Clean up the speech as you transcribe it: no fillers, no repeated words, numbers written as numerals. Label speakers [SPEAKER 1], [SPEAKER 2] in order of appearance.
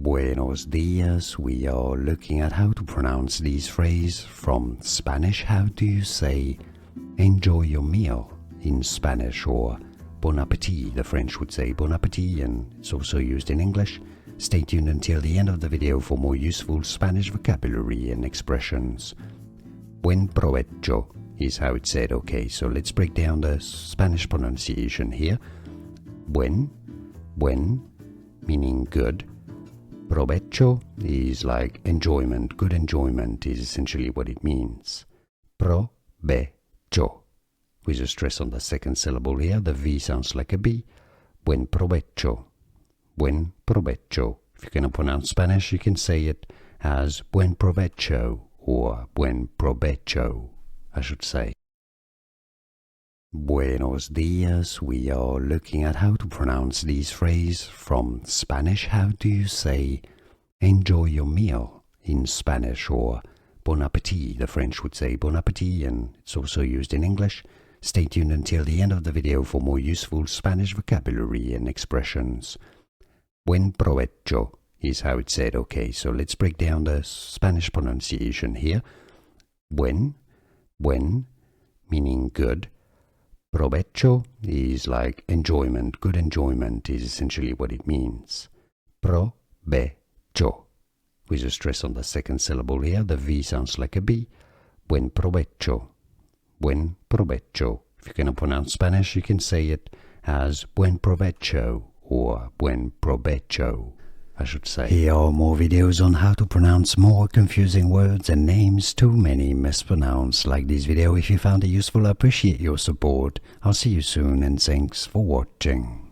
[SPEAKER 1] Buenos dias. We are looking at how to pronounce these phrases from Spanish. How do you say enjoy your meal in Spanish, or bon appetit? The French would say bon appetit, and it's also used in English. Stay tuned until the end of the video for more useful Spanish vocabulary and expressions. Buen provecho is how it's said. Okay, so let's break down the Spanish pronunciation here. Buen, meaning good. Provecho is like enjoyment. Good enjoyment is essentially what it means. Provecho, with a stress on the second syllable here. The V sounds like a B. Buen provecho. Buen provecho. If you cannot pronounce Spanish, you can say it as buen provecho or buen provecho, I should say. Buenos dias. We are looking at how to pronounce these phrases from Spanish. How do you say enjoy your meal in Spanish, or bon appetit? The French would say bon appetit, and it's also used in English. Stay tuned until the end of the video for more useful Spanish vocabulary and expressions. Buen provecho is how it's said. Okay, so let's break down the Spanish pronunciation here. Buen, meaning good. Provecho is like enjoyment. Good enjoyment is essentially what it means. Provecho, with a stress on the second syllable here. The V sounds like a B. Buen provecho. Buen provecho. If you cannot pronounce Spanish, you can say it as buen provecho or buen provecho, I should say. Here are more videos on how to pronounce more confusing words and names too many mispronounced. Like this video if you found it useful. I appreciate your support. I'll see you soon, and thanks for watching.